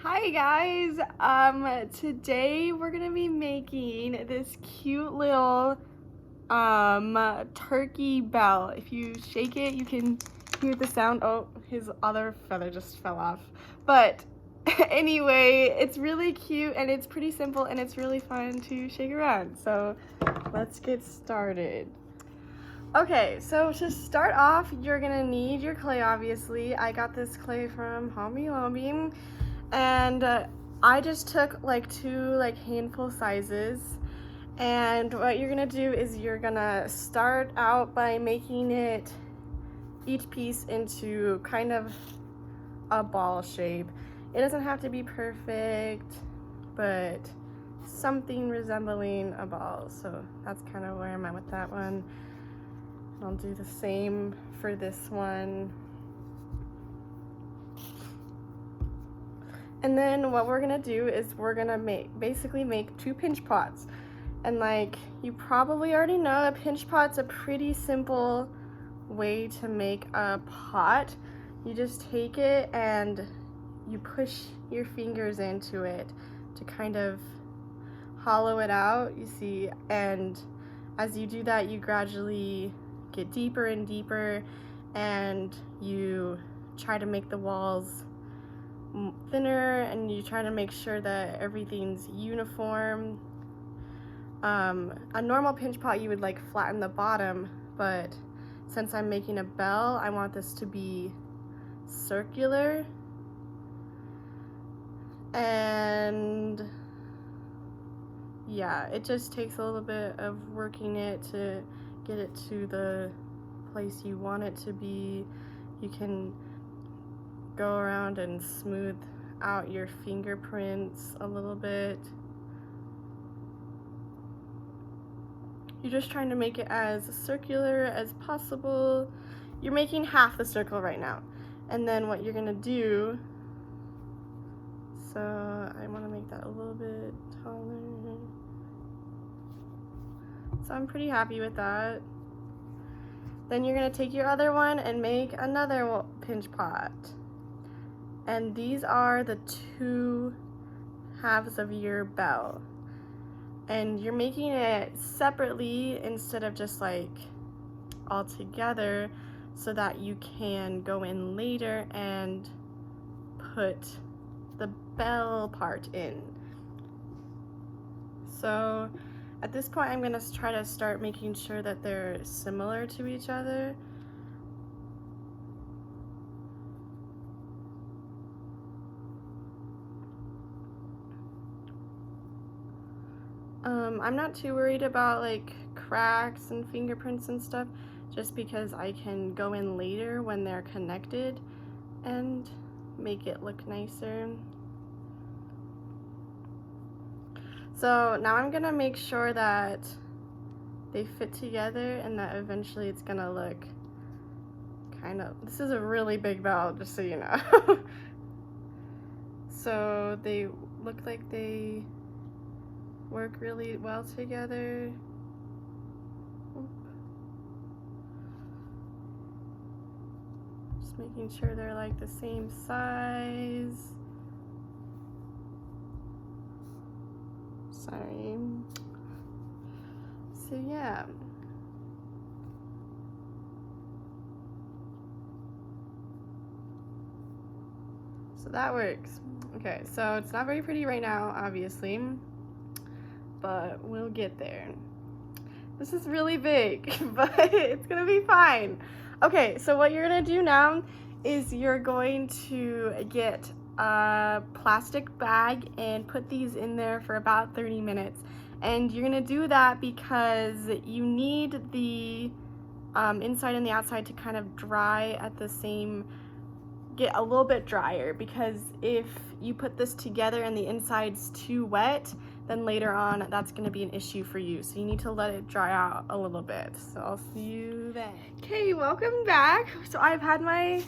Hi guys, today we're gonna be making this cute little turkey bell. If you shake it, you can hear the sound. Oh, his other feather just fell off. But anyway, it's really cute and it's pretty simple and it's really fun to shake around. So let's get started. Okay, so to start off, you're gonna need your clay, obviously. I got this clay from Hobby Lobby, and I just took like two handful sizes. And what you're gonna do is you're gonna start out by making it each piece into kind of a ball shape. It doesn't have to be perfect, but something resembling a ball. So that's kind of where I'm at with that one. I'll do the same for this one. And then what we're gonna do is we're gonna basically make two pinch pots. And like you probably already know, a pinch pot's a pretty simple way to make a pot. You just take it and you push your fingers into it to kind of hollow it out, you see, and as you do that, you gradually get deeper and deeper, and you try to make the walls thinner, and you try to make sure that everything's uniform. A normal pinch pot, you would like flatten the bottom, but since I'm making a bell, I want this to be circular. And yeah, it just takes a little bit of working it to get it to the place you want it to be. You can go around and smooth out your fingerprints a little bit. You're just trying to make it as circular as possible. You're making half the circle right now. And then what you're gonna do, so I wanna make that a little bit taller. So I'm pretty happy with that. Then you're gonna take your other one and make another pinch pot. And these are the two halves of your bell. And you're making it separately instead of just like all together, so that you can go in later and put the bell part in. So at this point, I'm gonna try to start making sure that they're similar to each other. I'm not too worried about like cracks and fingerprints and stuff, just because I can go in later when they're connected and make it look nicer. So now I'm gonna make sure that they fit together and that eventually it's gonna look kind of, this is a really big bell, just so you know. So they look like they work really well together. Just making sure they're like the same size. Sorry. So yeah. So that works. Okay, so it's not very pretty right now, obviously, but we'll get there. This is really big, but it's gonna be fine. Okay, so what you're gonna do now is you're going to get a plastic bag and put these in there for about 30 minutes. And you're gonna do that because you need the inside and the outside to kind of dry at the same, get a little bit drier, because if you put this together and the inside's too wet, then later on that's going to be an issue for you. So you need to let it dry out a little bit. So I'll see you then. Okay, welcome back. So I've had my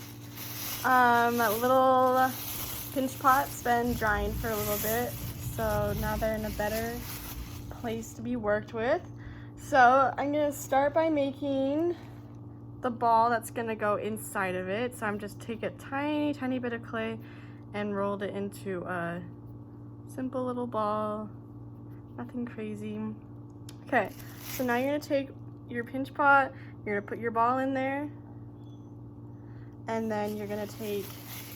little pinch pots been drying for a little bit. So now they're in a better place to be worked with. So I'm going to start by making the ball that's gonna go inside of it. So I'm just take a tiny bit of clay and rolled it into a simple little ball. Nothing crazy. Okay, so now you're gonna take your pinch pot, you're gonna put your ball in there, and then you're gonna take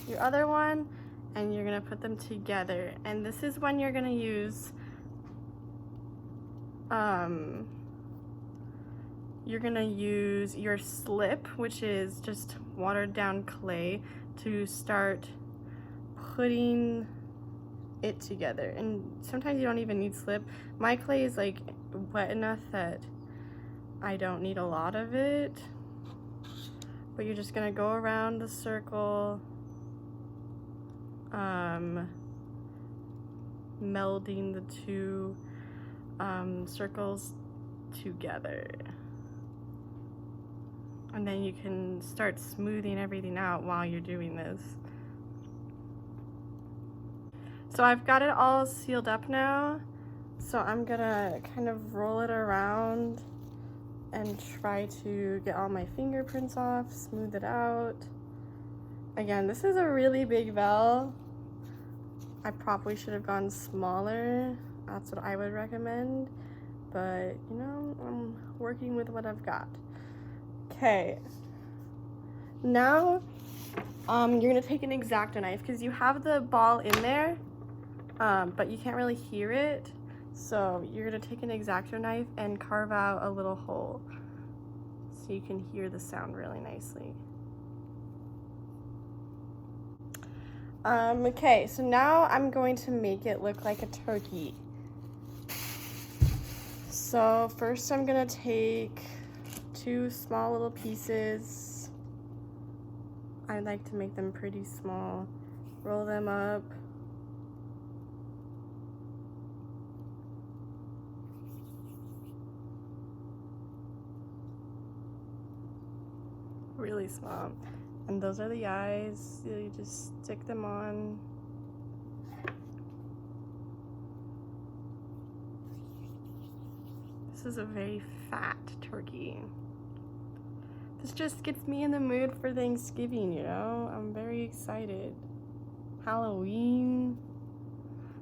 your other one and you're gonna put them together. And this is when you're gonna use your slip, which is just watered down clay, to start putting it together. And sometimes you don't even need slip. My clay is like wet enough that I don't need a lot of it, but you're just gonna go around the circle, melding the two circles together. And then you can start smoothing everything out while you're doing this. So I've got it all sealed up now, so I'm gonna kind of roll it around and try to get all my fingerprints off, smooth it out. Again, this is a really big bell. I probably should have gone smaller. That's what I would recommend, but you know, I'm working with what I've got. Okay, now you're gonna take an X-Acto knife because you have the ball in there, but you can't really hear it. So you're gonna take an X-Acto knife and carve out a little hole so you can hear the sound really nicely. Okay, so now I'm going to make it look like a turkey. So first I'm gonna take 2 small little pieces. I like to make them pretty small. Roll them up. Really small. And those are the eyes. You just stick them on. This is a very fat turkey. This just gets me in the mood for Thanksgiving, you know? I'm very excited. Halloween.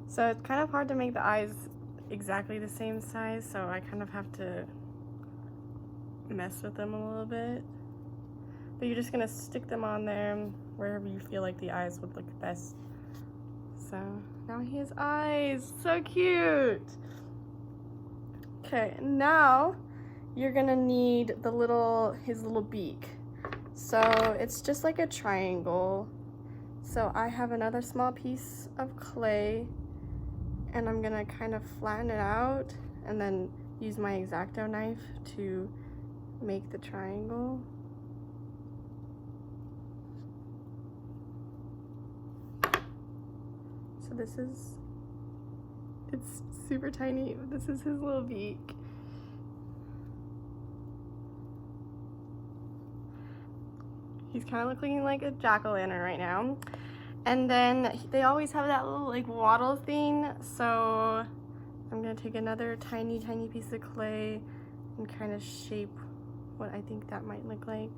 So it's kind of hard to make the eyes exactly the same size, so I kind of have to mess with them a little bit. But you're just gonna stick them on there wherever you feel like the eyes would look best. So now he has eyes, so cute. Okay, now you're gonna need his little beak. So it's just like a triangle. So I have another small piece of clay and I'm gonna kind of flatten it out and then use my X-Acto knife to make the triangle. So it's super tiny. This is his little beak. He's kind of looking like a jack-o'-lantern right now. And then they always have that little like waddle thing. So I'm gonna take another tiny piece of clay and kind of shape what I think that might look like.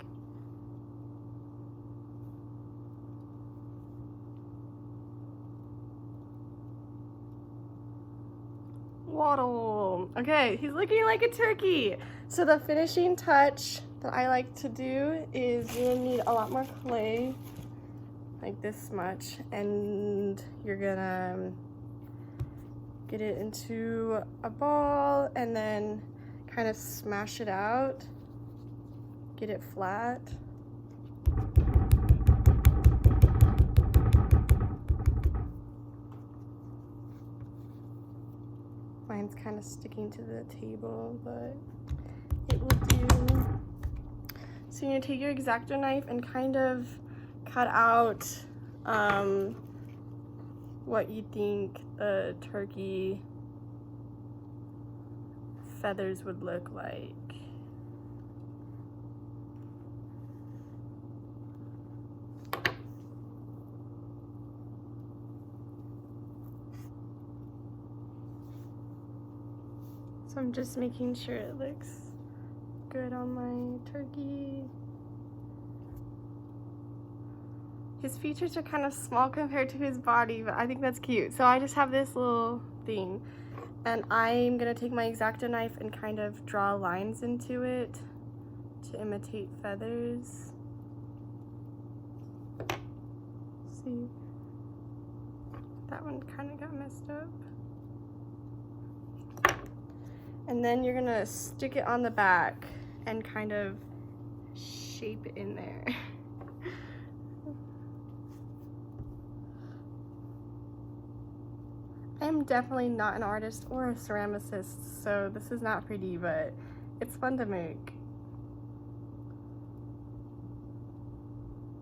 Waddle. Okay, he's looking like a turkey. So the finishing touch that I like to do is you're gonna need a lot more clay, like this much, and you're gonna get it into a ball and then kind of smash it out, get it flat. Mine's kind of sticking to the table, but it will do. So you're gonna take your X-Acto knife and kind of cut out what you think the turkey feathers would look like. So I'm just making sure it looks good on my turkey. His features are kind of small compared to his body, but I think that's cute. So I just have this little thing, and I'm gonna take my X-Acto knife and kind of draw lines into it to imitate feathers. See, that one kind of got messed up. And then you're gonna stick it on the back and kind of shape it in there. I'm definitely not an artist or a ceramicist, so this is not pretty, but it's fun to make.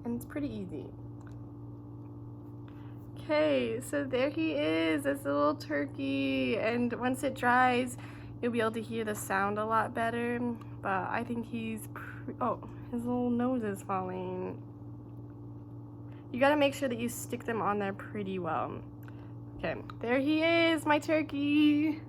And it's pretty easy. Okay, so there he is, this little turkey, and once it dries, you'll be able to hear the sound a lot better, but I think he's, oh, his little nose is falling. You gotta make sure that you stick them on there pretty well. Okay, there he is, my turkey.